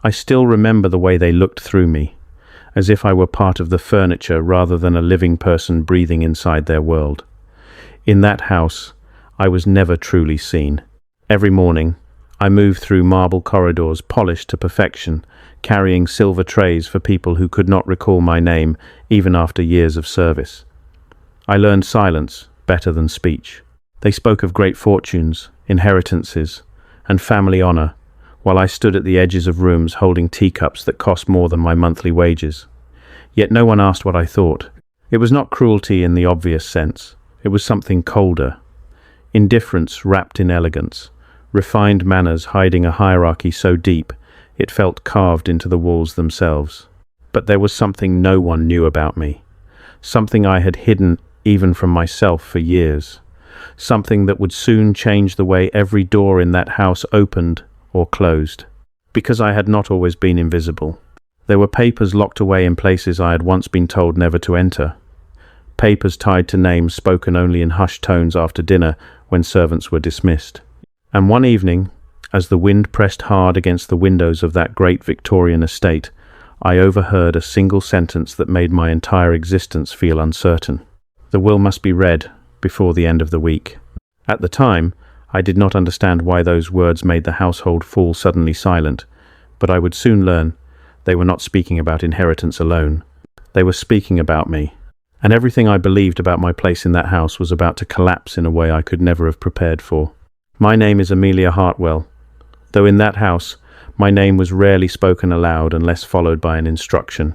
I still remember the way they looked through me, as if I were part of the furniture rather than a living person breathing inside their world. In that house, I was never truly seen. Every morning, I moved through marble corridors polished to perfection, carrying silver trays for people who could not recall my name even after years of service. I learned silence better than speech. They spoke of great fortunes, inheritances, and family honor, while I stood at the edges of rooms holding teacups that cost more than my monthly wages. Yet no one asked what I thought. It was not cruelty in the obvious sense. It was something colder. Indifference wrapped in elegance. Refined manners hiding a hierarchy so deep it felt carved into the walls themselves. But there was something no one knew about me. Something I had hidden even from myself for years. Something that would soon change the way every door in that house opened or closed. Because I had not always been invisible. There were papers locked away in places I had once been told never to enter. Papers tied to names spoken only in hushed tones after dinner when servants were dismissed. And one evening, as the wind pressed hard against the windows of that great Victorian estate, I overheard a single sentence that made my entire existence feel uncertain. The will must be read before the end of the week. At the time, I did not understand why those words made the household fall suddenly silent, but I would soon learn they were not speaking about inheritance alone. They were speaking about me, and everything I believed about my place in that house was about to collapse in a way I could never have prepared for. My name is Amelia Hartwell, though in that house my name was rarely spoken aloud unless followed by an instruction.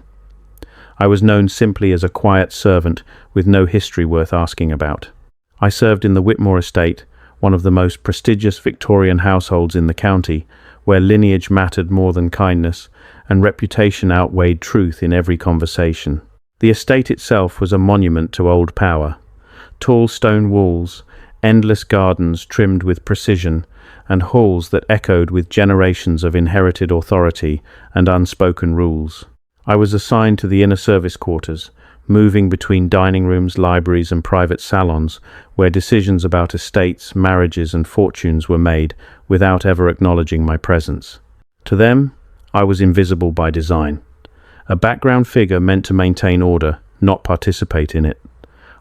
I was known simply as a quiet servant with no history worth asking about. I served in the Whitmore estate, one of the most prestigious Victorian households in the county, where lineage mattered more than kindness, and reputation outweighed truth in every conversation. The estate itself was a monument to old power. Tall stone walls, endless gardens trimmed with precision, and halls that echoed with generations of inherited authority and unspoken rules. I was assigned to the inner service quarters, moving between dining rooms, libraries, and private salons, where decisions about estates, marriages, and fortunes were made without ever acknowledging my presence. To them, I was invisible by design. A background figure meant to maintain order, not participate in it.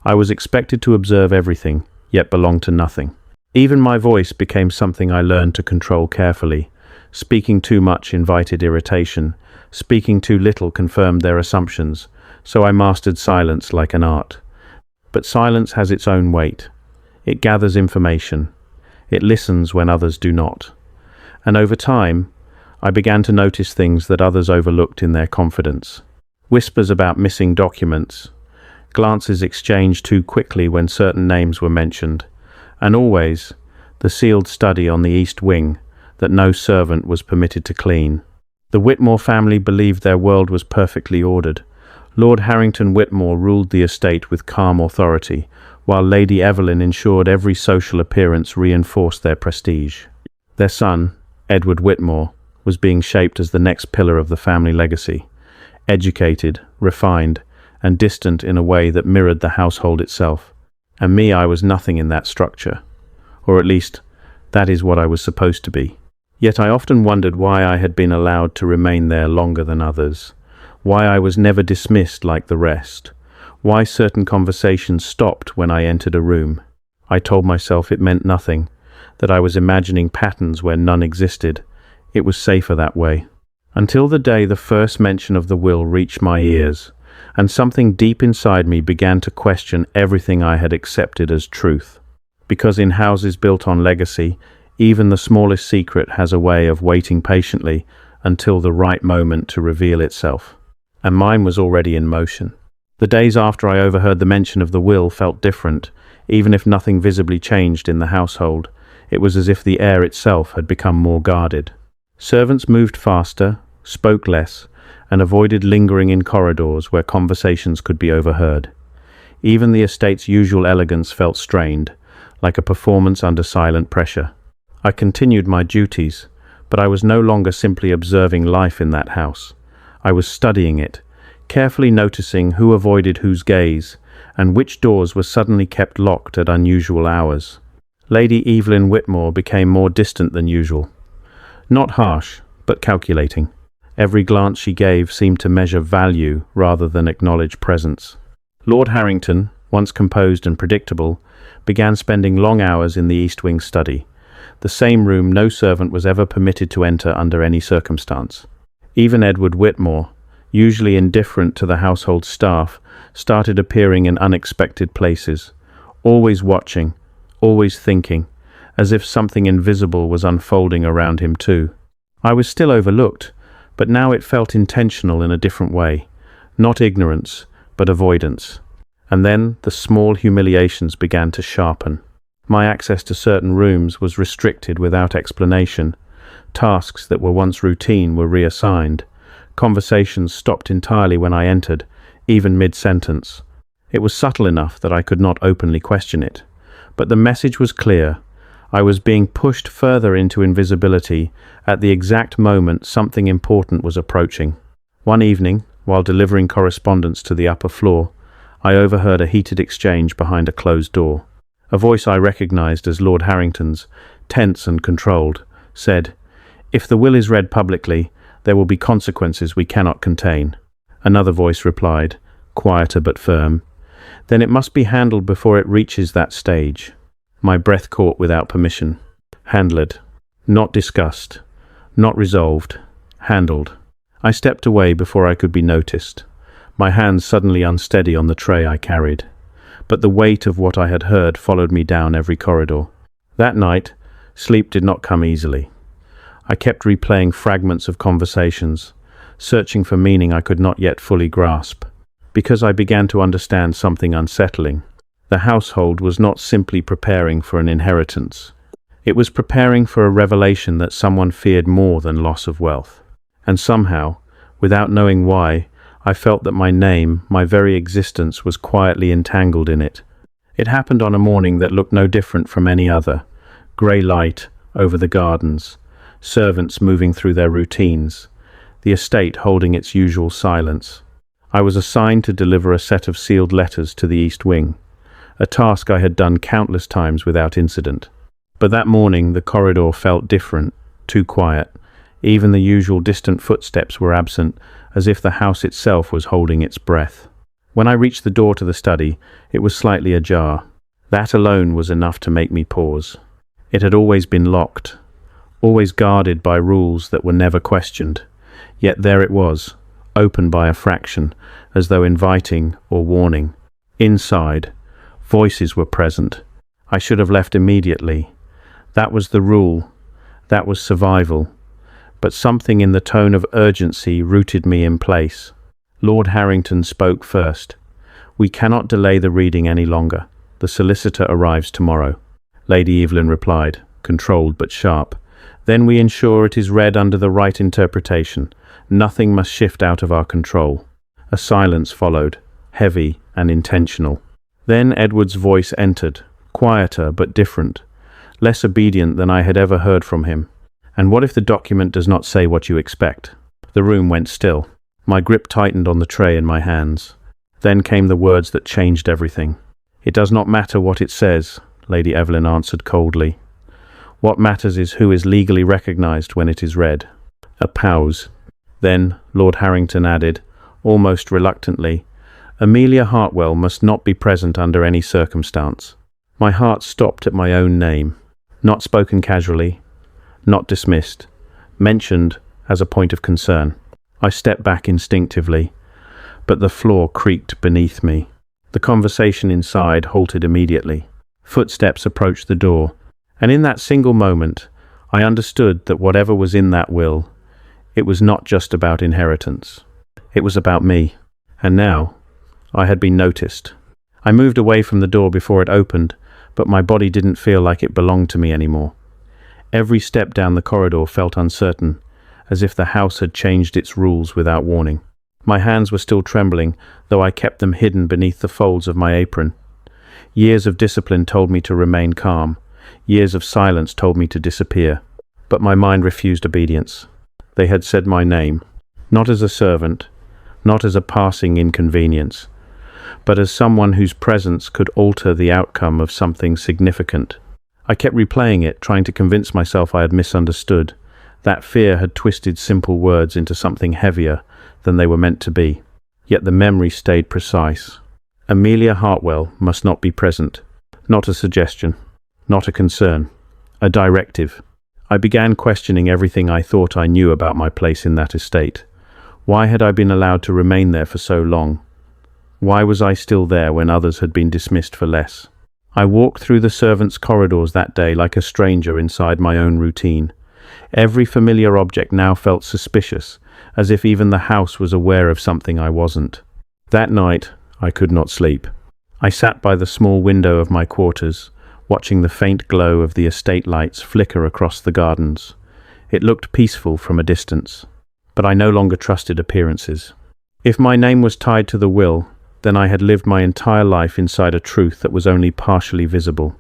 I was expected to observe everything, yet belong to nothing. Even my voice became something I learned to control carefully. Speaking too much invited irritation. Speaking too little confirmed their assumptions, so I mastered silence like an art. But silence has its own weight. It gathers information. It listens when others do not. And over time, I began to notice things that others overlooked in their confidence. Whispers about missing documents, glances exchanged too quickly when certain names were mentioned, and always the sealed study on the east wing that no servant was permitted to clean. The Whitmore family believed their world was perfectly ordered. Lord Harrington Whitmore ruled the estate with calm authority, while Lady Evelyn ensured every social appearance reinforced their prestige. Their son, Edward Whitmore, was being shaped as the next pillar of the family legacy, educated, refined, and distant in a way that mirrored the household itself. And me, I was nothing in that structure. Or at least, that is what I was supposed to be. Yet I often wondered why I had been allowed to remain there longer than others, why I was never dismissed like the rest, why certain conversations stopped when I entered a room. I told myself it meant nothing, that I was imagining patterns where none existed. It was safer that way. Until the day the first mention of the will reached my ears, and something deep inside me began to question everything I had accepted as truth. Because in houses built on legacy, even the smallest secret has a way of waiting patiently until the right moment to reveal itself. And mine was already in motion. The days after I overheard the mention of the will felt different, even if nothing visibly changed in the household. It was as if the air itself had become more guarded. Servants moved faster, spoke less, and avoided lingering in corridors where conversations could be overheard. Even the estate's usual elegance felt strained, like a performance under silent pressure. I continued my duties, but I was no longer simply observing life in that house. I was studying it, carefully noticing who avoided whose gaze, and which doors were suddenly kept locked at unusual hours. Lady Evelyn Whitmore became more distant than usual. Not harsh, but calculating. Every glance she gave seemed to measure value rather than acknowledge presence. Lord Harrington, once composed and predictable, began spending long hours in the East Wing study, the same room no servant was ever permitted to enter under any circumstance. Even Edward Whitmore, usually indifferent to the household staff, started appearing in unexpected places, always watching, always thinking, as if something invisible was unfolding around him too. I was still overlooked, but now it felt intentional in a different way, not ignorance, but avoidance. And then the small humiliations began to sharpen. My access to certain rooms was restricted without explanation. Tasks that were once routine were reassigned. Conversations stopped entirely when I entered, even mid-sentence. It was subtle enough that I could not openly question it. But the message was clear. I was being pushed further into invisibility at the exact moment something important was approaching. One evening, while delivering correspondence to the upper floor, I overheard a heated exchange behind a closed door. A voice I recognized as Lord Harrington's, tense and controlled, said, "If the will is read publicly, there will be consequences we cannot contain." Another voice replied, quieter but firm, "Then it must be handled before it reaches that stage." My breath caught without permission. Handled. Not discussed. Not resolved. Handled. I stepped away before I could be noticed, my hands suddenly unsteady on the tray I carried. But the weight of what I had heard followed me down every corridor. That night, sleep did not come easily. I kept replaying fragments of conversations, searching for meaning I could not yet fully grasp, because I began to understand something unsettling. The household was not simply preparing for an inheritance. It was preparing for a revelation that someone feared more than loss of wealth. And somehow, without knowing why, I felt that my name, my very existence, was quietly entangled in it. It happened on a morning that looked no different from any other. Grey light over the gardens, servants moving through their routines, the estate holding its usual silence. I was assigned to deliver a set of sealed letters to the East Wing, a task I had done countless times without incident. But that morning the corridor felt different, too quiet. Even the usual distant footsteps were absent, as if the house itself was holding its breath. When I reached the door to the study, it was slightly ajar. That alone was enough to make me pause. It had always been locked, always guarded by rules that were never questioned. Yet there it was, open by a fraction, as though inviting or warning. Inside, voices were present. I should have left immediately. That was the rule. That was survival. But something in the tone of urgency rooted me in place. Lord Harrington spoke first. "We cannot delay the reading any longer. The solicitor arrives tomorrow." Lady Evelyn replied, controlled but sharp. "Then we ensure it is read under the right interpretation. Nothing must shift out of our control." A silence followed, heavy and intentional. Then Edward's voice entered, quieter but different, less obedient than I had ever heard from him. "And what if the document does not say what you expect?" The room went still. My grip tightened on the tray in my hands. Then came the words that changed everything. "It does not matter what it says," Lady Evelyn answered coldly. "What matters is who is legally recognized when it is read." A pause. Then Lord Harrington added, almost reluctantly, "Amelia Hartwell must not be present under any circumstance." My heart stopped at my own name. Not spoken casually, not dismissed, mentioned as a point of concern. I stepped back instinctively, but the floor creaked beneath me. The conversation inside halted immediately. Footsteps approached the door, and in that single moment, I understood that whatever was in that will, it was not just about inheritance. It was about me. And now, I had been noticed. I moved away from the door before it opened, but my body didn't feel like it belonged to me anymore. Every step down the corridor felt uncertain, as if the house had changed its rules without warning. My hands were still trembling, though I kept them hidden beneath the folds of my apron. Years of discipline told me to remain calm. Years of silence told me to disappear. But my mind refused obedience. They had said my name, not as a servant, not as a passing inconvenience, but as someone whose presence could alter the outcome of something significant. I kept replaying it, trying to convince myself I had misunderstood, That fear had twisted simple words into something heavier than they were meant to be. Yet the memory stayed precise. Amelia Hartwell must not be present. Not a suggestion. Not a concern. A directive. I began questioning everything I thought I knew about my place in that estate. Why had I been allowed to remain there for so long? Why was I still there when others had been dismissed for less? I walked through the servants' corridors that day like a stranger inside my own routine. Every familiar object now felt suspicious, as if even the house was aware of something I wasn't. That night, I could not sleep. I sat by the small window of my quarters, watching the faint glow of the estate lights flicker across the gardens. It looked peaceful from a distance, but I no longer trusted appearances. If my name was tied to the will, then I had lived my entire life inside a truth that was only partially visible,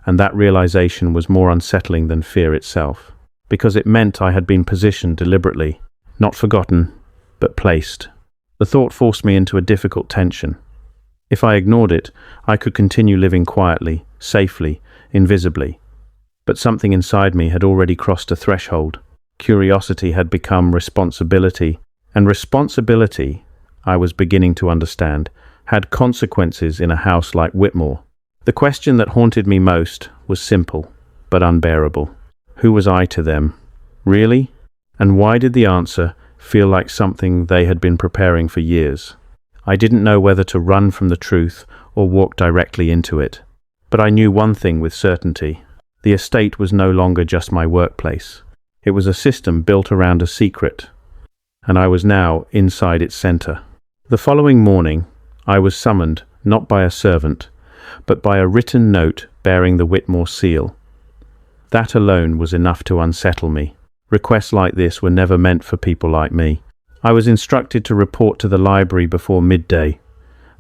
and that realization was more unsettling than fear itself, because it meant I had been positioned deliberately, not forgotten, but placed. The thought forced me into a difficult tension. If I ignored it, I could continue living quietly, safely, invisibly. But something inside me had already crossed a threshold. Curiosity had become responsibility, and responsibility, I was beginning to understand, had consequences in a house like Whitmore. The question that haunted me most was simple, but unbearable. Who was I to them? Really? And why did the answer feel like something they had been preparing for years? I didn't know whether to run from the truth or walk directly into it. But I knew one thing with certainty. The estate was no longer just my workplace. It was a system built around a secret, and I was now inside its center. The following morning, I was summoned not by a servant, but by a written note bearing the Whitmore seal. That alone was enough to unsettle me. Requests like this were never meant for people like me. I was instructed to report to the library before midday.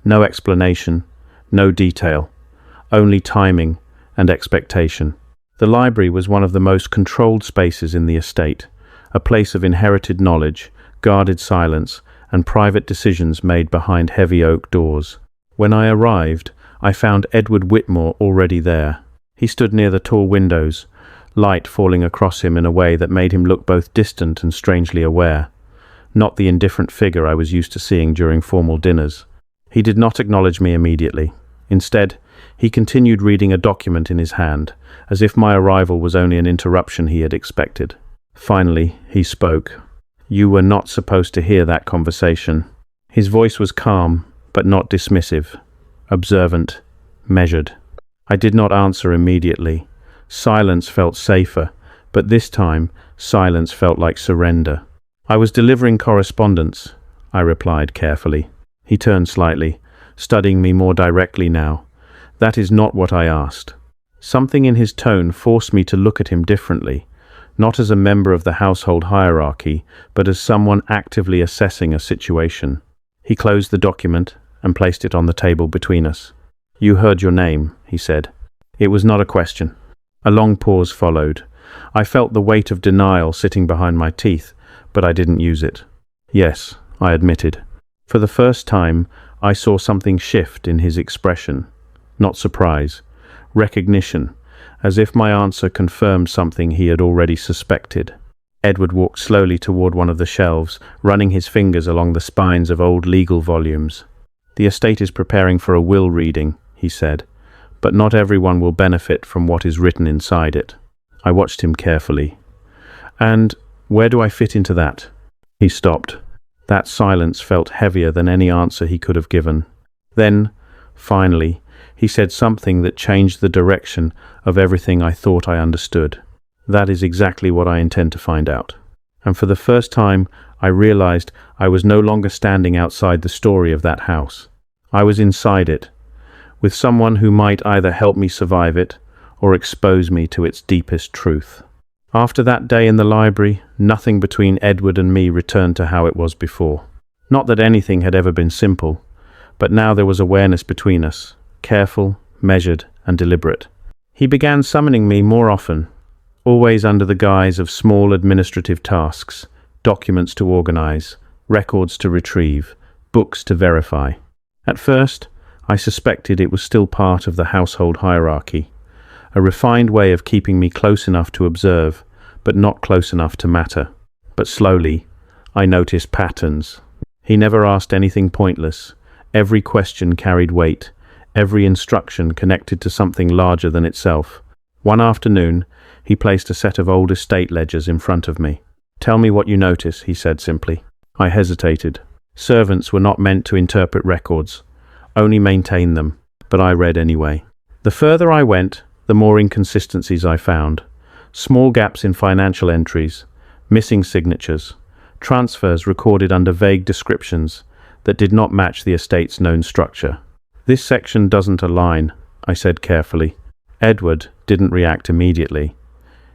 No explanation, no detail, only timing and expectation. The library was one of the most controlled spaces in the estate, a place of inherited knowledge, guarded silence, and private decisions made behind heavy oak doors. When I arrived, I found Edward Whitmore already there. He stood near the tall windows, light falling across him in a way that made him look both distant and strangely aware. Not the indifferent figure I was used to seeing during formal dinners. He did not acknowledge me immediately. Instead, he continued reading a document in his hand, as if my arrival was only an interruption he had expected. Finally, he spoke. "You were not supposed to hear that conversation." His voice was calm, but not dismissive, observant, measured. I did not answer immediately. Silence felt safer, but this time, silence felt like surrender. "I was delivering correspondence," I replied carefully. He turned slightly, studying me more directly now. "That is not what I asked." Something in his tone forced me to look at him differently, not as a member of the household hierarchy, but as someone actively assessing a situation. He closed the document and placed it on the table between us. "You heard your name," he said. It was not a question. A long pause followed. I felt the weight of denial sitting behind my teeth, but I didn't use it. "Yes," I admitted. For the first time, I saw something shift in his expression. Not surprise, recognition, as if my answer confirmed something he had already suspected. Edward walked slowly toward one of the shelves, running his fingers along the spines of old legal volumes. "The estate is preparing for a will reading," he said, "but not everyone will benefit from what is written inside it." I watched him carefully. "And where do I fit into that?" He stopped. That silence felt heavier than any answer he could have given. Then, finally, he said something that changed the direction of everything I thought I understood. "That is exactly what I intend to find out." And for the first time, I realized I was no longer standing outside the story of that house. I was inside it, with someone who might either help me survive it or expose me to its deepest truth. After that day in the library, nothing between Edward and me returned to how it was before. Not that anything had ever been simple, but now there was awareness between us, careful, measured, and deliberate. He began summoning me more often, always under the guise of small administrative tasks, documents to organize, records to retrieve, books to verify. At first, I suspected it was still part of the household hierarchy, a refined way of keeping me close enough to observe, but not close enough to matter. But slowly, I noticed patterns. He never asked anything pointless. Every question carried weight. Every instruction connected to something larger than itself. One afternoon, he placed a set of old estate ledgers in front of me. "Tell me what you notice," he said simply. I hesitated. Servants were not meant to interpret records, only maintain them, but I read anyway. The further I went, the more inconsistencies I found. Small gaps in financial entries, missing signatures, transfers recorded under vague descriptions that did not match the estate's known structure. "This section doesn't align," I said carefully. Edward didn't react immediately.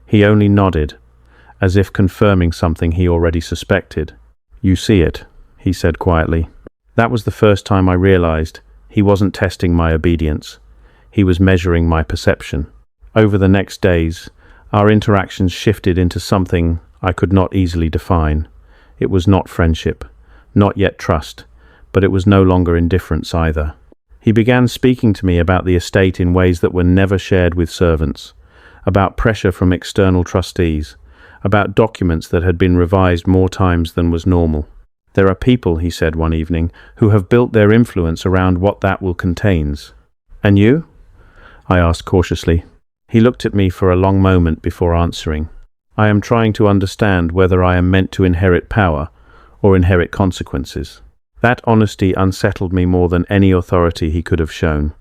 He only nodded, as if confirming something he already suspected. "You see it," he said quietly. That was the first time I realized he wasn't testing my obedience. He was measuring my perception. Over the next days, our interactions shifted into something I could not easily define. It was not friendship, not yet trust, but it was no longer indifference either. He began speaking to me about the estate in ways that were never shared with servants, about pressure from external trustees, about documents that had been revised more times than was normal. "There are people," he said one evening, "who have built their influence around what that will contains." "And you?" I asked cautiously. He looked at me for a long moment before answering. "I am trying to understand whether I am meant to inherit power or inherit consequences." That honesty unsettled me more than any authority he could have shown,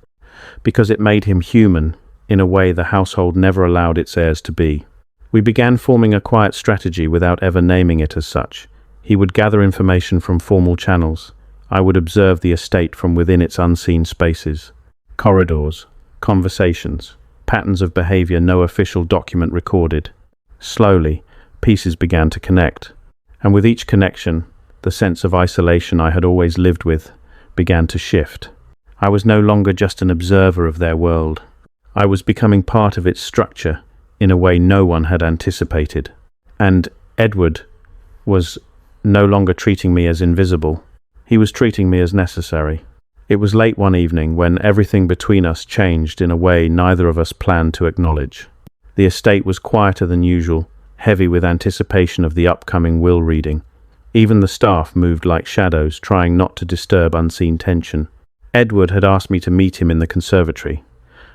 because it made him human in a way the household never allowed its heirs to be. We began forming a quiet strategy without ever naming it as such. He would gather information from formal channels. I would observe the estate from within its unseen spaces. Corridors, conversations, patterns of behavior no official document recorded. Slowly, pieces began to connect. And with each connection, the sense of isolation I had always lived with began to shift. I was no longer just an observer of their world. I was becoming part of its structure in a way no one had anticipated. And Edward was no longer treating me as invisible. He was treating me as necessary. It was late one evening when everything between us changed in a way neither of us planned to acknowledge. The estate was quieter than usual, heavy with anticipation of the upcoming will reading. Even the staff moved like shadows, trying not to disturb unseen tension. Edward had asked me to meet him in the conservatory,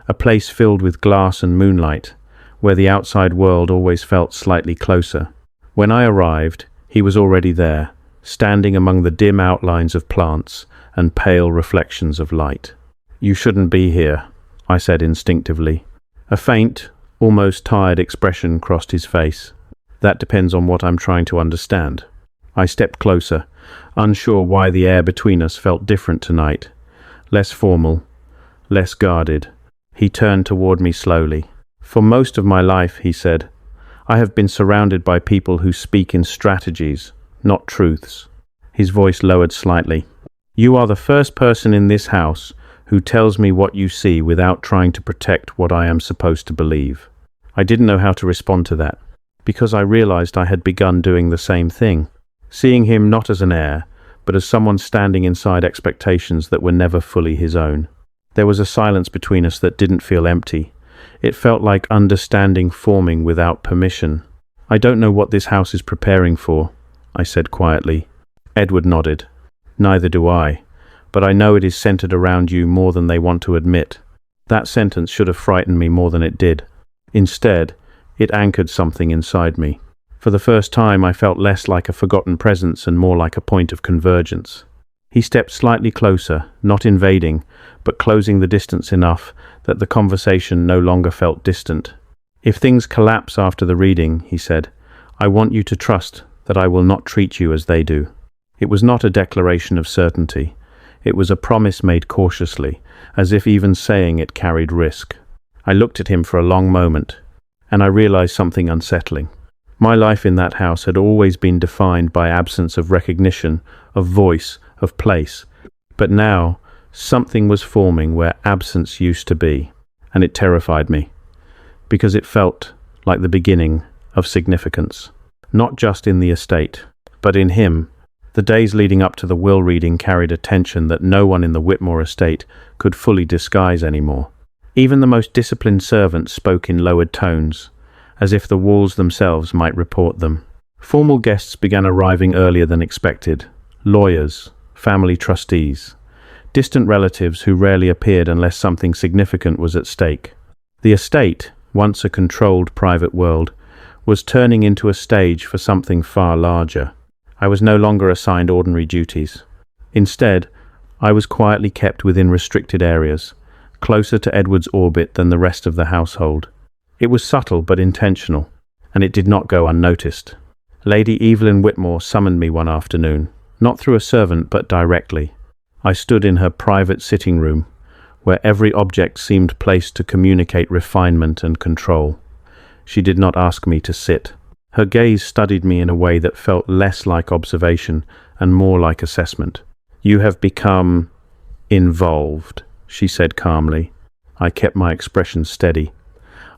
a place filled with glass and moonlight, where the outside world always felt slightly closer. When I arrived, he was already there, standing among the dim outlines of plants and pale reflections of light. "You shouldn't be here," I said instinctively. A faint, almost tired expression crossed his face. "That depends on what I'm trying to understand." I stepped closer, unsure why the air between us felt different tonight. Less formal, less guarded. He turned toward me slowly. "For most of my life," he said, "I have been surrounded by people who speak in strategies, not truths." His voice lowered slightly. "You are the first person in this house who tells me what you see without trying to protect what I am supposed to believe." I didn't know how to respond to that, because I realized I had begun doing the same thing, seeing him not as an heir, but as someone standing inside expectations that were never fully his own. There was a silence between us that didn't feel empty. It felt like understanding forming without permission. "I don't know what this house is preparing for," I said quietly. Edward nodded. "Neither do I, but I know it is centered around you more than they want to admit." That sentence should have frightened me more than it did. Instead, it anchored something inside me. For the first time, I felt less like a forgotten presence and more like a point of convergence. He stepped slightly closer, not invading, but closing the distance enough that the conversation no longer felt distant. "If things collapse after the reading," he said, "I want you to trust that I will not treat you as they do." It was not a declaration of certainty. It was a promise made cautiously, as if even saying it carried risk. I looked at him for a long moment, and I realized something unsettling. My life in that house had always been defined by absence of recognition, of voice, of place. But now, something was forming where absence used to be, and it terrified me, because it felt like the beginning of significance. Not just in the estate, but in him. The days leading up to the will reading carried a tension that no one in the Whitmore estate could fully disguise anymore. Even the most disciplined servants spoke in lowered tones, as if the walls themselves might report them. Formal guests began arriving earlier than expected. Lawyers, family trustees, distant relatives who rarely appeared unless something significant was at stake. The estate, once a controlled private world, was turning into a stage for something far larger. I was no longer assigned ordinary duties. Instead, I was quietly kept within restricted areas, closer to Edward's orbit than the rest of the household. It was subtle but intentional, and it did not go unnoticed. Lady Evelyn Whitmore summoned me one afternoon, not through a servant but directly. I stood in her private sitting room, where every object seemed placed to communicate refinement and control. She did not ask me to sit. Her gaze studied me in a way that felt less like observation and more like assessment. "You have become involved," she said calmly. I kept my expression steady.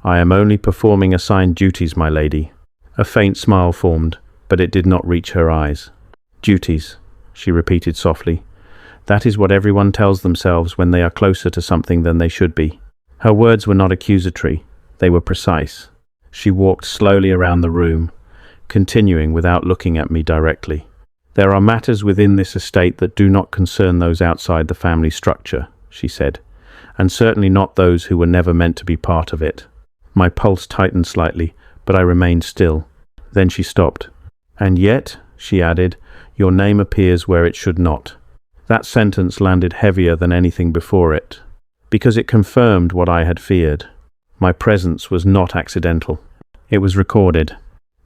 "I am only performing assigned duties, my lady." A faint smile formed, but it did not reach her eyes. "Duties," she repeated softly. "That is what everyone tells themselves when they are closer to something than they should be." Her words were not accusatory, they were precise. She walked slowly around the room, continuing without looking at me directly. "There are matters within this estate that do not concern those outside the family structure," she said, "and certainly not those who were never meant to be part of it." My pulse tightened slightly, but I remained still. Then she stopped. "And yet," she added, "your name appears where it should not." That sentence landed heavier than anything before it, because it confirmed what I had feared. My presence was not accidental. It was recorded.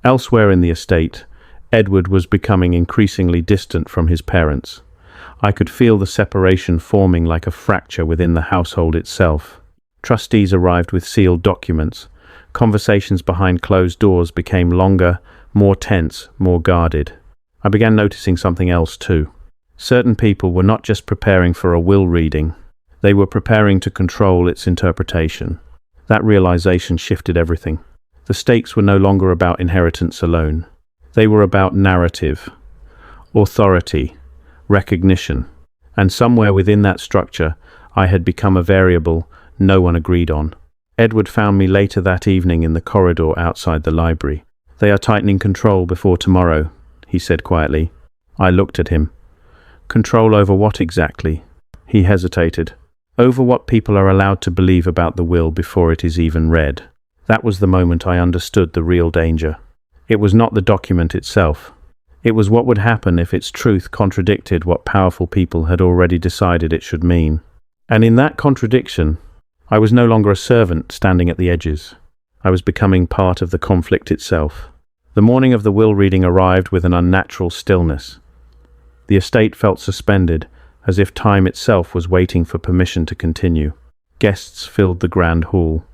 Elsewhere in the estate, Edward was becoming increasingly distant from his parents. I could feel the separation forming like a fracture within the household itself. Trustees arrived with sealed documents. Conversations behind closed doors became longer, more tense, more guarded. I began noticing something else too. Certain people were not just preparing for a will reading, they were preparing to control its interpretation. That realization shifted everything. The stakes were no longer about inheritance alone. They were about narrative, authority, recognition, and somewhere within that structure, I had become a variable no one agreed on. Edward found me later that evening in the corridor outside the library. "They are tightening control before tomorrow," he said quietly. I looked at him. "Control over what exactly?" He hesitated. "Over what people are allowed to believe about the will before it is even read." That was the moment I understood the real danger. It was not the document itself. It was what would happen if its truth contradicted what powerful people had already decided it should mean. And in that contradiction, I was no longer a servant standing at the edges. I was becoming part of the conflict itself. The morning of the will reading arrived with an unnatural stillness. The estate felt suspended, as if time itself was waiting for permission to continue. Guests filled the grand hall.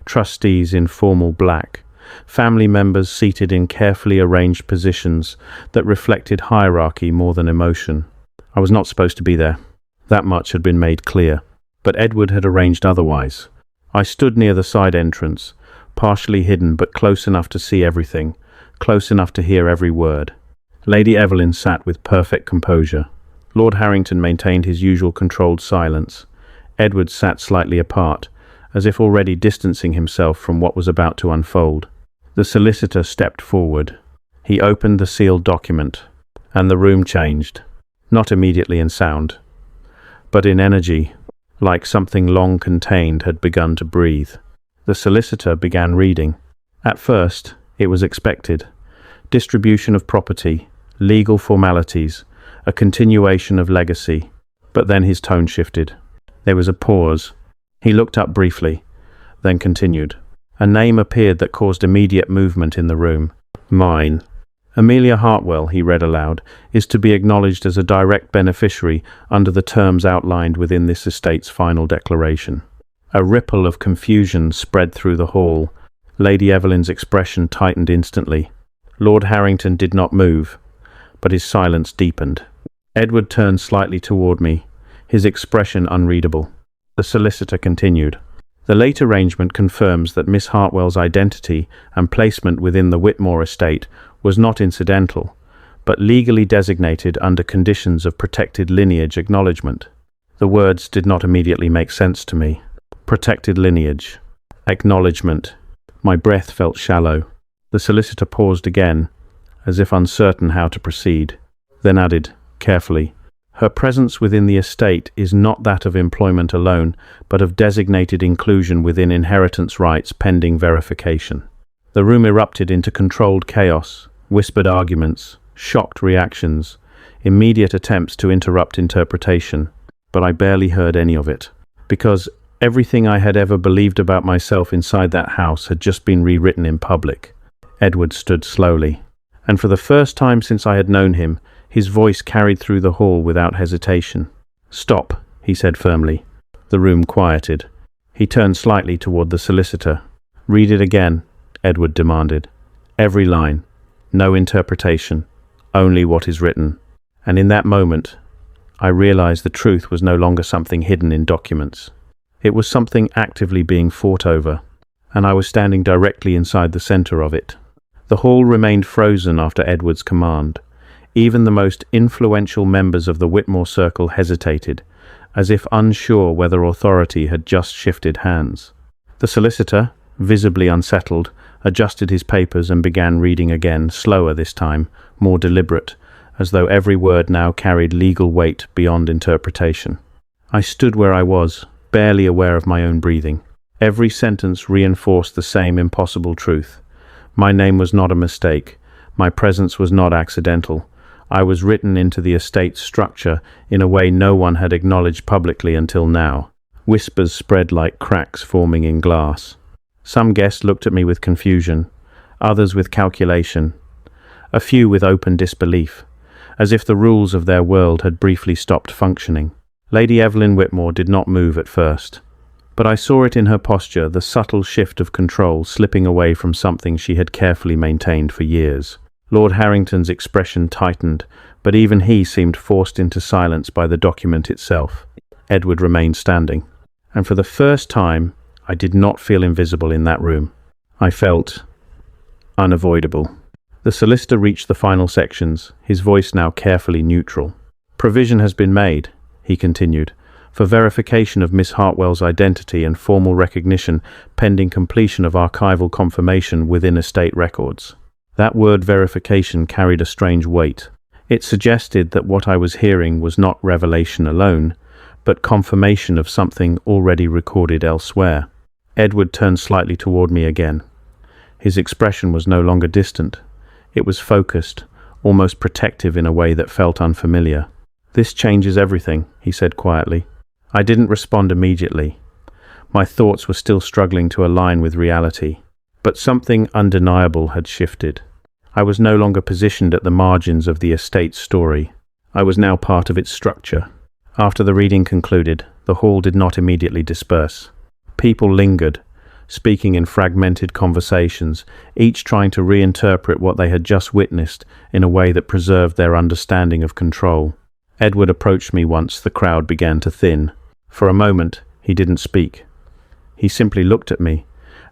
Trustees in formal black. Family members seated in carefully arranged positions that reflected hierarchy more than emotion. I was not supposed to be there. That much had been made clear. But Edward had arranged otherwise. I stood near the side entrance, partially hidden but close enough to see everything, close enough to hear every word. Lady Evelyn sat with perfect composure. Lord Harrington maintained his usual controlled silence. Edward sat slightly apart, as if already distancing himself from what was about to unfold. The solicitor stepped forward. He opened the sealed document, and the room changed. Not immediately in sound, but in energy, like something long contained had begun to breathe. The solicitor began reading. At first, it was expected. Distribution of property, legal formalities, a continuation of legacy. But then his tone shifted. There was a pause. He looked up briefly, then continued. A name appeared that caused immediate movement in the room. "Mine. Amelia Hartwell," he read aloud, "is to be acknowledged as a direct beneficiary under the terms outlined within this estate's final declaration." A ripple of confusion spread through the hall. Lady Evelyn's expression tightened instantly. Lord Harrington did not move, but his silence deepened. Edward turned slightly toward me, his expression unreadable. The solicitor continued. "The late arrangement confirms that Miss Hartwell's identity and placement within the Whitmore estate was not incidental, but legally designated under conditions of protected lineage acknowledgement." The words did not immediately make sense to me. Protected lineage. Acknowledgement. My breath felt shallow. The solicitor paused again, as if uncertain how to proceed, then added, carefully, "Her presence within the estate is not that of employment alone, but of designated inclusion within inheritance rights pending verification." The room erupted into controlled chaos, whispered arguments, shocked reactions, immediate attempts to interrupt interpretation, but I barely heard any of it, because everything I had ever believed about myself inside that house had just been rewritten in public. Edward stood slowly, and for the first time since I had known him, his voice carried through the hall without hesitation. "Stop," he said firmly. The room quieted. He turned slightly toward the solicitor. "Read it again," Edward demanded. "Every line. No interpretation. Only what is written." And in that moment, I realized the truth was no longer something hidden in documents. It was something actively being fought over, and I was standing directly inside the center of it. The hall remained frozen after Edward's command. Even the most influential members of the Whitmore circle hesitated, as if unsure whether authority had just shifted hands. The solicitor, visibly unsettled, adjusted his papers and began reading again, slower this time, more deliberate, as though every word now carried legal weight beyond interpretation. I stood where I was, barely aware of my own breathing. Every sentence reinforced the same impossible truth. My name was not a mistake. My presence was not accidental. I was written into the estate's structure in a way no one had acknowledged publicly until now. Whispers spread like cracks forming in glass. Some guests looked at me with confusion, others with calculation, a few with open disbelief, as if the rules of their world had briefly stopped functioning. Lady Evelyn Whitmore did not move at first, but I saw it in her posture, the subtle shift of control slipping away from something she had carefully maintained for years. Lord Harrington's expression tightened, but even he seemed forced into silence by the document itself. Edward remained standing, and for the first time, I did not feel invisible in that room. I felt unavoidable. The solicitor reached the final sections, his voice now carefully neutral. "Provision has been made," he continued, "for verification of Miss Hartwell's identity and formal recognition pending completion of archival confirmation within estate records." That word verification carried a strange weight. It suggested that what I was hearing was not revelation alone, but confirmation of something already recorded elsewhere. Edward turned slightly toward me again. His expression was no longer distant. It was focused, almost protective in a way that felt unfamiliar. "This changes everything," he said quietly. I didn't respond immediately. My thoughts were still struggling to align with reality. But something undeniable had shifted. I was no longer positioned at the margins of the estate's story. I was now part of its structure. After the reading concluded, the hall did not immediately disperse. People lingered, speaking in fragmented conversations, each trying to reinterpret what they had just witnessed in a way that preserved their understanding of control. Edward approached me once the crowd began to thin. For a moment, he didn't speak. He simply looked at me,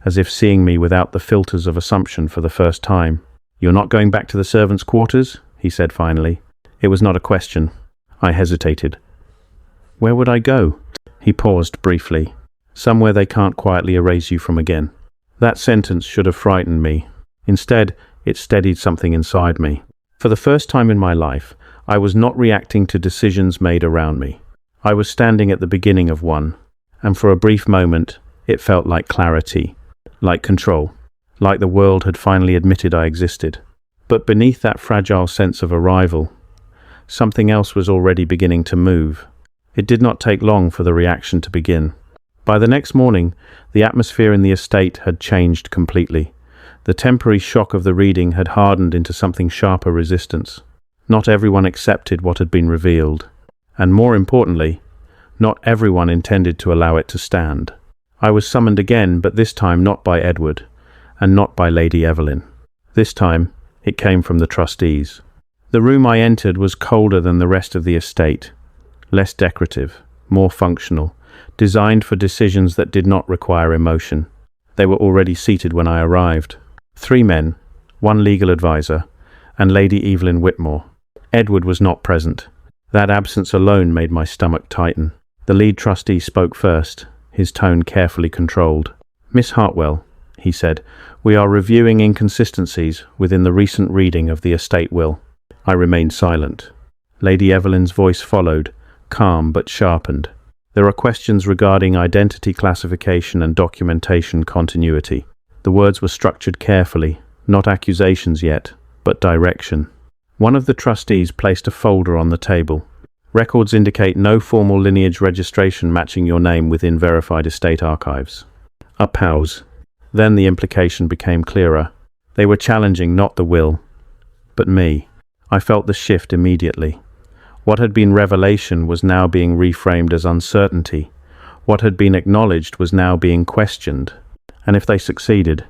as if seeing me without the filters of assumption for the first time. "You're not going back to the servants' quarters?" he said finally. It was not a question. I hesitated. "Where would I go?" He paused briefly. "Somewhere they can't quietly erase you from again." That sentence should have frightened me. Instead, it steadied something inside me. For the first time in my life, I was not reacting to decisions made around me. I was standing at the beginning of one, and for a brief moment, it felt like clarity, like control, like the world had finally admitted I existed. But beneath that fragile sense of arrival, something else was already beginning to move. It did not take long for the reaction to begin. By the next morning, the atmosphere in the estate had changed completely. The temporary shock of the reading had hardened into something sharper resistance. Not everyone accepted what had been revealed, and more importantly, not everyone intended to allow it to stand. I was summoned again, but this time not by Edward, and not by Lady Evelyn. This time, it came from the trustees. The room I entered was colder than the rest of the estate, less decorative, more functional, designed for decisions that did not require emotion. They were already seated when I arrived. 3 men, 1 legal advisor, and Lady Evelyn Whitmore. Edward was not present. That absence alone made my stomach tighten. The lead trustee spoke first, his tone carefully controlled. "Miss Hartwell," he said. "We are reviewing inconsistencies within the recent reading of the estate will." I remained silent. Lady Evelyn's voice followed, calm but sharpened. "There are questions regarding identity classification and documentation continuity." The words were structured carefully, not accusations yet, but direction. One of the trustees placed a folder on the table. "Records indicate no formal lineage registration matching your name within verified estate archives." A pause. Then the implication became clearer. They were challenging not the will, but me. I felt the shift immediately. What had been revelation was now being reframed as uncertainty. What had been acknowledged was now being questioned. And if they succeeded,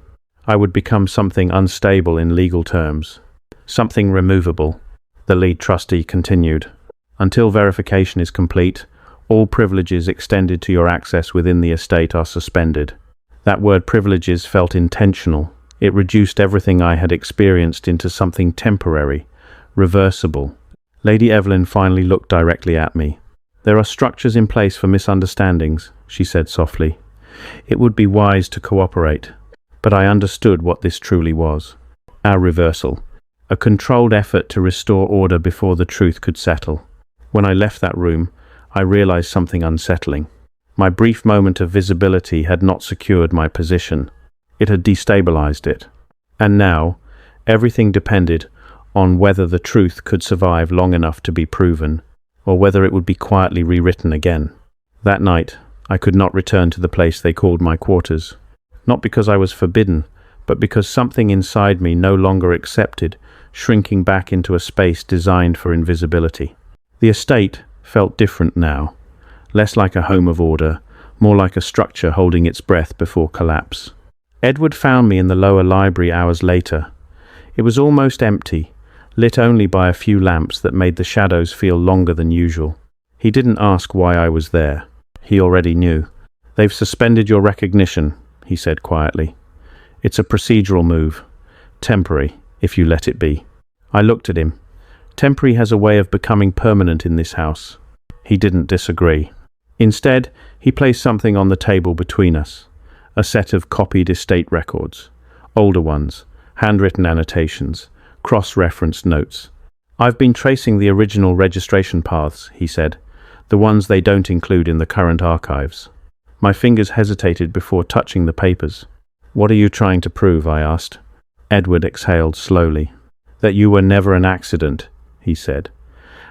I would become something unstable in legal terms. Something removable. The lead trustee continued. "Until verification is complete, all privileges extended to your access within the estate are suspended." That word privileges felt intentional. It reduced everything I had experienced into something temporary, reversible. Lady Evelyn finally looked directly at me. "There are structures in place for misunderstandings," she said softly. "It would be wise to cooperate." But I understood what this truly was. Our reversal. A controlled effort to restore order before the truth could settle. When I left that room, I realized something unsettling. My brief moment of visibility had not secured my position. It had destabilized it. And now, everything depended on whether the truth could survive long enough to be proven, or whether it would be quietly rewritten again. That night, I could not return to the place they called my quarters. Not because I was forbidden, but because something inside me no longer accepted, shrinking back into a space designed for invisibility. The estate felt different now, less like a home of order, more like a structure holding its breath before collapse. Edward found me in the lower library hours later. It was almost empty, lit only by a few lamps that made the shadows feel longer than usual. He didn't ask why I was there. He already knew. "They've suspended your recognition," he said quietly. "It's a procedural move. Temporary, if you let it be." I looked at him. Temporary has a way of becoming permanent in this house. He didn't disagree. Instead, he placed something on the table between us. A set of copied estate records. Older ones, handwritten annotations, cross-referenced notes. "I've been tracing the original registration paths," he said, "the ones they don't include in the current archives." My fingers hesitated before touching the papers. "What are you trying to prove?" I asked. Edward exhaled slowly. "That you were never an accident," he said,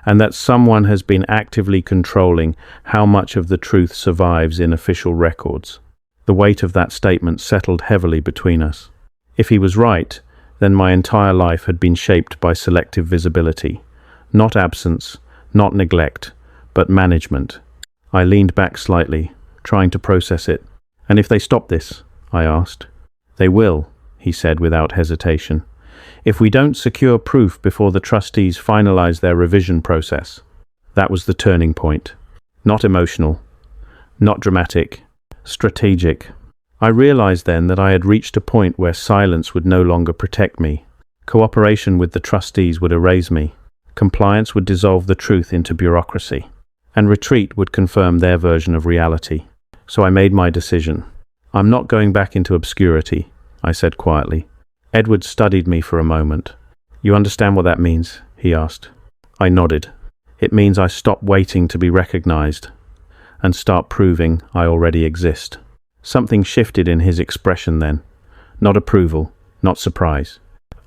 "and that someone has been actively controlling how much of the truth survives in official records." The weight of that statement settled heavily between us. If he was right, then my entire life had been shaped by selective visibility. Not absence, not neglect, but management. I leaned back slightly, trying to process it. "And if they stop this?" I asked. "They will," he said without hesitation. "If we don't secure proof before the trustees finalize their revision process." That was the turning point. Not emotional, not dramatic, strategic. I realized then that I had reached a point where silence would no longer protect me. Cooperation with the trustees would erase me. Compliance would dissolve the truth into bureaucracy. And retreat would confirm their version of reality. So I made my decision. "I'm not going back into obscurity," I said quietly. Edward studied me for a moment. "You understand what that means?" he asked. I nodded. "It means I stop waiting to be recognized and start proving I already exist." Something shifted in his expression then. Not approval, not surprise.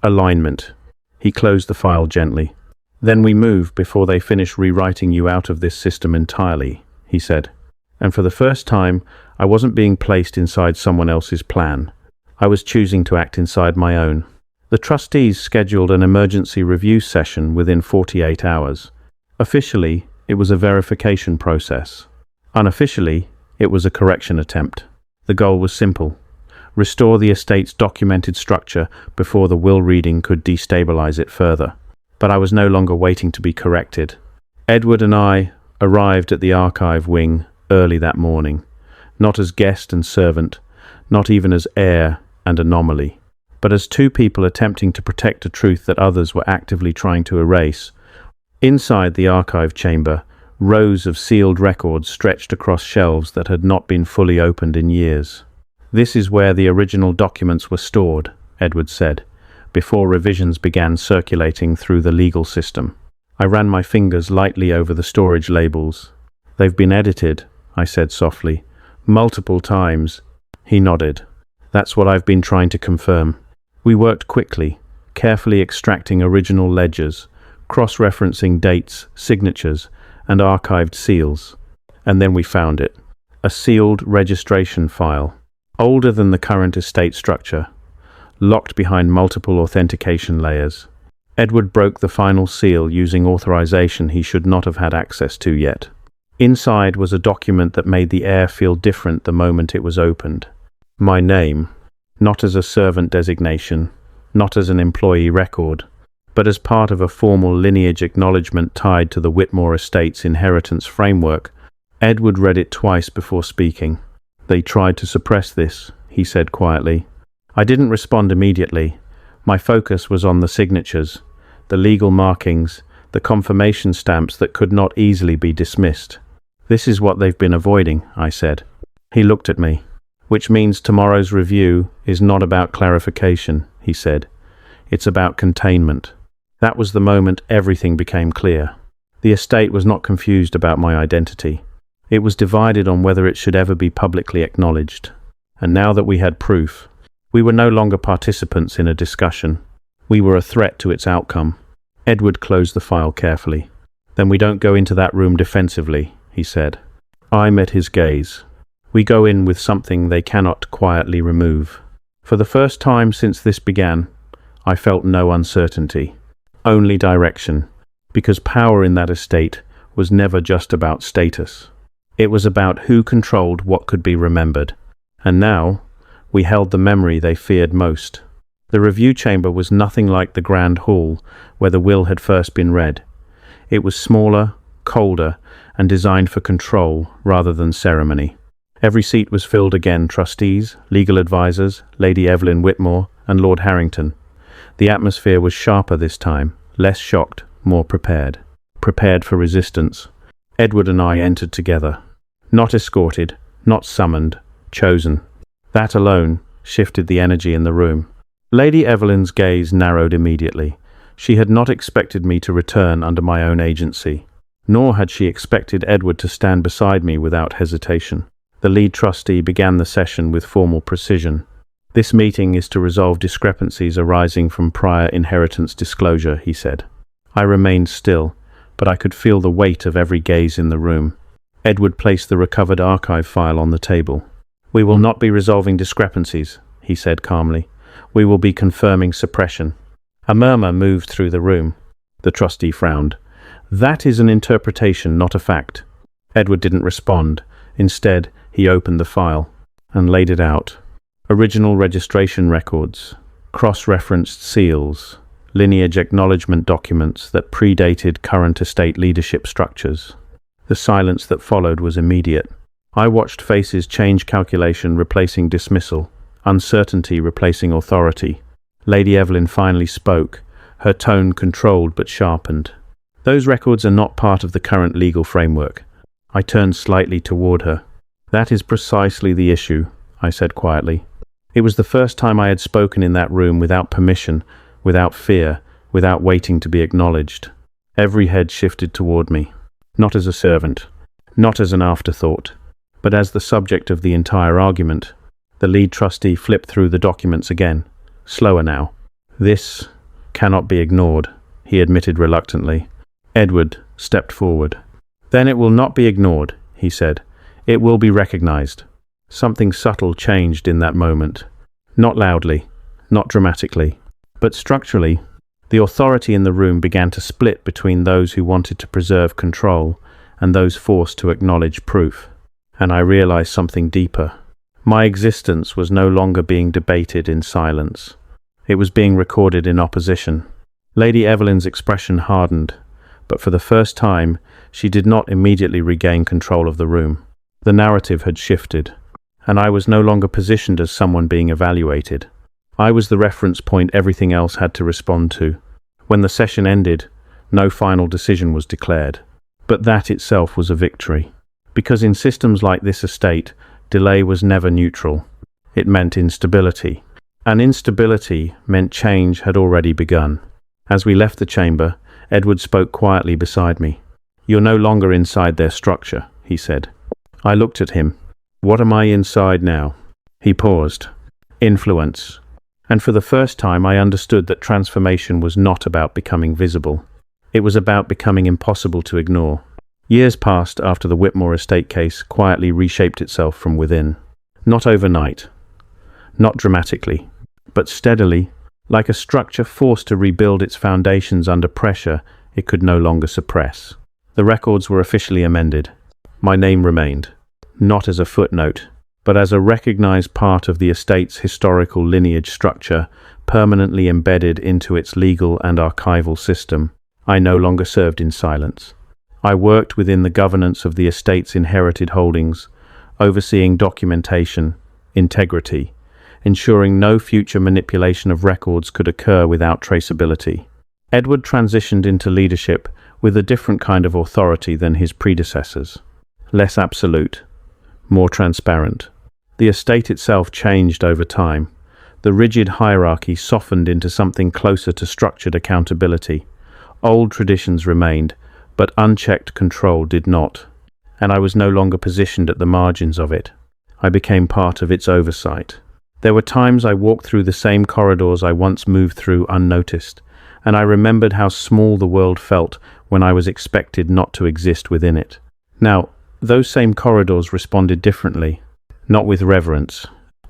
Alignment. He closed the file gently. "Then we move before they finish rewriting you out of this system entirely," he said. And for the first time, I wasn't being placed inside someone else's plan. I was choosing to act inside my own. The trustees scheduled an emergency review session within 48 hours. Officially, it was a verification process. Unofficially, it was a correction attempt. The goal was simple: restore the estate's documented structure before the will reading could destabilize it further. But I was no longer waiting to be corrected. Edward and I arrived at the archive wing early that morning, not as guest and servant, not even as heir and anomaly, but as two people attempting to protect a truth that others were actively trying to erase. Inside the archive chamber, rows of sealed records stretched across shelves that had not been fully opened in years. "This is where the original documents were stored," Edward said, before revisions began circulating through the legal system. I ran my fingers lightly over the storage labels. "They've been edited," I said softly. "Multiple times." He nodded. "That's what I've been trying to confirm." We worked quickly, carefully extracting original ledgers, cross-referencing dates, signatures, and archived seals. And then we found it. A sealed registration file, older than the current estate structure, locked behind multiple authentication layers. Edward broke the final seal using authorization he should not have had access to yet. Inside was a document that made the air feel different the moment it was opened. My name, not as a servant designation, not as an employee record, but as part of a formal lineage acknowledgement tied to the Whitmore estate's inheritance framework. Edward read it twice before speaking. "They tried to suppress this," he said quietly. I didn't respond immediately. My focus was on the signatures, the legal markings, the confirmation stamps that could not easily be dismissed. "This is what they've been avoiding," I said. He looked at me. "Which means tomorrow's review is not about clarification," he said. "It's about containment." That was the moment everything became clear. The estate was not confused about my identity. It was divided on whether it should ever be publicly acknowledged. And now that we had proof, we were no longer participants in a discussion. We were a threat to its outcome. Edward closed the file carefully. "Then we don't go into that room defensively," he said. I met his gaze. "We go in with something they cannot quietly remove." For the first time since this began, I felt no uncertainty, only direction, because power in that estate was never just about status. It was about who controlled what could be remembered. And now, we held the memory they feared most. The review chamber was nothing like the grand hall where the will had first been read. It was smaller, colder, and designed for control rather than ceremony. Every seat was filled again, trustees, legal advisors, Lady Evelyn Whitmore, and Lord Harrington. The atmosphere was sharper this time, less shocked, more prepared. Prepared for resistance. Edward and I entered together. Not escorted, not summoned, chosen. That alone shifted the energy in the room. Lady Evelyn's gaze narrowed immediately. She had not expected me to return under my own agency, nor had she expected Edward to stand beside me without hesitation. The lead trustee began the session with formal precision. "This meeting is to resolve discrepancies arising from prior inheritance disclosure," he said. I remained still, but I could feel the weight of every gaze in the room. Edward placed the recovered archive file on the table. "We will not be resolving discrepancies," he said calmly. "We will be confirming suppression." A murmur moved through the room. The trustee frowned. "That is an interpretation, not a fact." Edward didn't respond. Instead, he opened the file and laid it out. Original registration records, cross-referenced seals, lineage acknowledgement documents that predated current estate leadership structures. The silence that followed was immediate. I watched faces change, calculation replacing dismissal, uncertainty replacing authority. Lady Evelyn finally spoke, her tone controlled but sharpened. "Those records are not part of the current legal framework." I turned slightly toward her. "That is precisely the issue," I said quietly. It was the first time I had spoken in that room without permission, without fear, without waiting to be acknowledged. Every head shifted toward me, not as a servant, not as an afterthought, but as the subject of the entire argument. The lead trustee flipped through the documents again, slower now. "This cannot be ignored," he admitted reluctantly. Edward stepped forward. "Then it will not be ignored," he said. "It will be recognized." Something subtle changed in that moment. Not loudly, not dramatically, but structurally. The authority in the room began to split between those who wanted to preserve control and those forced to acknowledge proof. And I realized something deeper. My existence was no longer being debated in silence. It was being recorded in opposition. Lady Evelyn's expression hardened, but for the first time, she did not immediately regain control of the room. The narrative had shifted, and I was no longer positioned as someone being evaluated. I was the reference point everything else had to respond to. When the session ended, no final decision was declared. But that itself was a victory. Because in systems like this estate, delay was never neutral. It meant instability. And instability meant change had already begun. As we left the chamber, Edward spoke quietly beside me. "You're no longer inside their structure," he said. I looked at him. "What am I inside now?" He paused. "Influence." And for the first time I understood that transformation was not about becoming visible. It was about becoming impossible to ignore. Years passed after the Whitmore estate case quietly reshaped itself from within. Not overnight, not dramatically, but steadily, like a structure forced to rebuild its foundations under pressure it could no longer suppress. The records were officially amended. My name remained, not as a footnote, but as a recognized part of the estate's historical lineage structure, permanently embedded into its legal and archival system. I no longer served in silence. I worked within the governance of the estate's inherited holdings, overseeing documentation, integrity, ensuring no future manipulation of records could occur without traceability. Edward transitioned into leadership with a different kind of authority than his predecessors. Less absolute, more transparent. The estate itself changed over time. The rigid hierarchy softened into something closer to structured accountability. Old traditions remained, but unchecked control did not. And I was no longer positioned at the margins of it. I became part of its oversight. There were times I walked through the same corridors I once moved through unnoticed, and I remembered how small the world felt when I was expected not to exist within it. Now, those same corridors responded differently, not with reverence,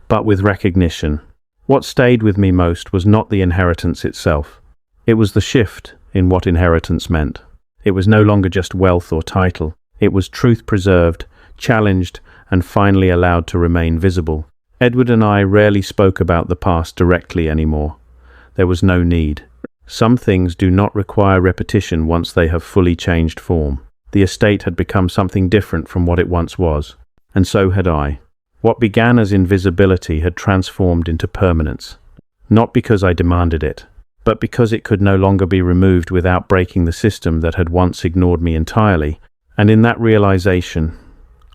but with recognition. What stayed with me most was not the inheritance itself. It was the shift in what inheritance meant. It was no longer just wealth or title. It was truth preserved, challenged, and finally allowed to remain visible. Edward and I rarely spoke about the past directly anymore. There was no need. Some things do not require repetition once they have fully changed form. The estate had become something different from what it once was, and so had I. What began as invisibility had transformed into permanence, not because I demanded it, but because it could no longer be removed without breaking the system that had once ignored me entirely. And in that realization,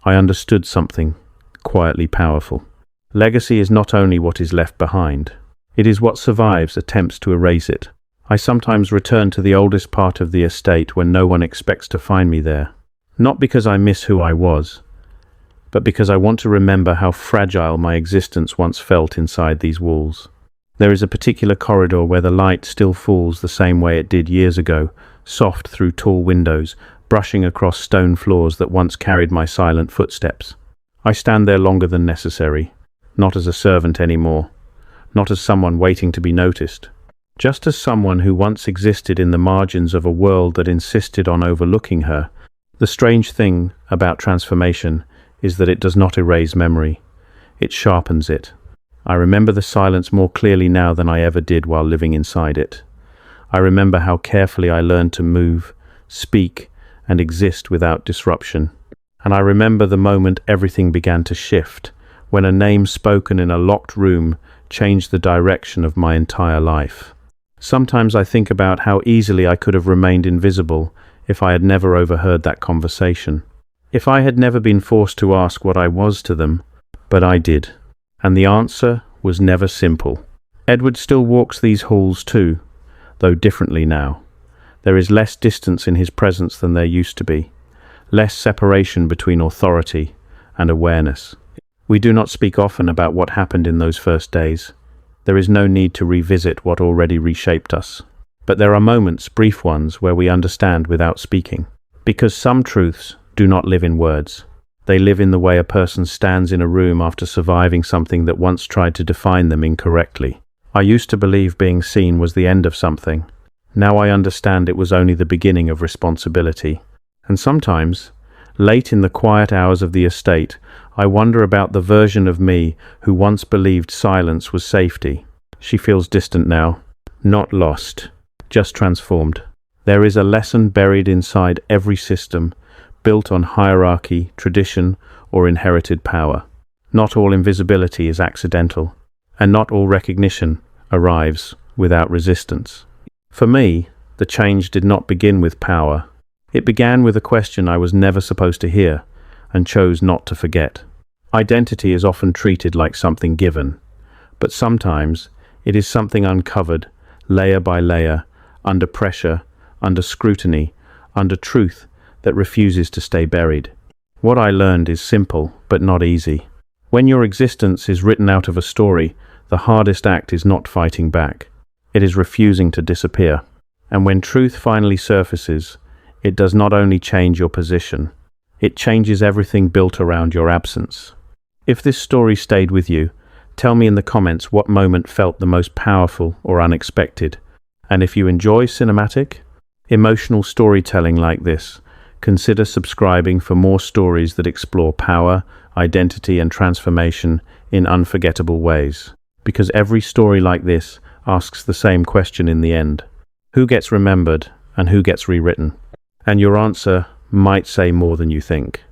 I understood something quietly powerful. Legacy is not only what is left behind, it is what survives attempts to erase it. I sometimes return to the oldest part of the estate when no one expects to find me there, not because I miss who I was, but because I want to remember how fragile my existence once felt inside these walls. There is a particular corridor where the light still falls the same way it did years ago, soft through tall windows, brushing across stone floors that once carried my silent footsteps. I stand there longer than necessary, not as a servant anymore, not as someone waiting to be noticed, just as someone who once existed in the margins of a world that insisted on overlooking her. The strange thing about transformation is that it does not erase memory. It sharpens it. I remember the silence more clearly now than I ever did while living inside it. I remember how carefully I learned to move, speak, and exist without disruption. And I remember the moment everything began to shift, when a name spoken in a locked room changed the direction of my entire life. Sometimes I think about how easily I could have remained invisible if I had never overheard that conversation. If I had never been forced to ask what I was to them, but I did. And the answer was never simple. Edward still walks these halls too, though differently now. There is less distance in his presence than there used to be, less separation between authority and awareness. We do not speak often about what happened in those first days. There is no need to revisit what already reshaped us. But there are moments, brief ones, where we understand without speaking. Because some truths do not live in words. They live in the way a person stands in a room after surviving something that once tried to define them incorrectly. I used to believe being seen was the end of something. Now I understand it was only the beginning of responsibility. And sometimes, late in the quiet hours of the estate, I wonder about the version of me who once believed silence was safety. She feels distant now, not lost, just transformed. There is a lesson buried inside every system, built on hierarchy, tradition, or inherited power. Not all invisibility is accidental, and not all recognition arrives without resistance. For me, the change did not begin with power. It began with a question I was never supposed to hear, and chose not to forget. Identity is often treated like something given, but sometimes it is something uncovered, layer by layer, under pressure, under scrutiny, under truth that refuses to stay buried. What I learned is simple, but not easy. When your existence is written out of a story, the hardest act is not fighting back. It is refusing to disappear. And when truth finally surfaces, it does not only change your position, it changes everything built around your absence. If this story stayed with you, tell me in the comments what moment felt the most powerful or unexpected. And if you enjoy cinematic, emotional storytelling like this, consider subscribing for more stories that explore power, identity, and transformation in unforgettable ways. Because every story like this asks the same question in the end: who gets remembered and who gets rewritten? And your answer might say more than you think.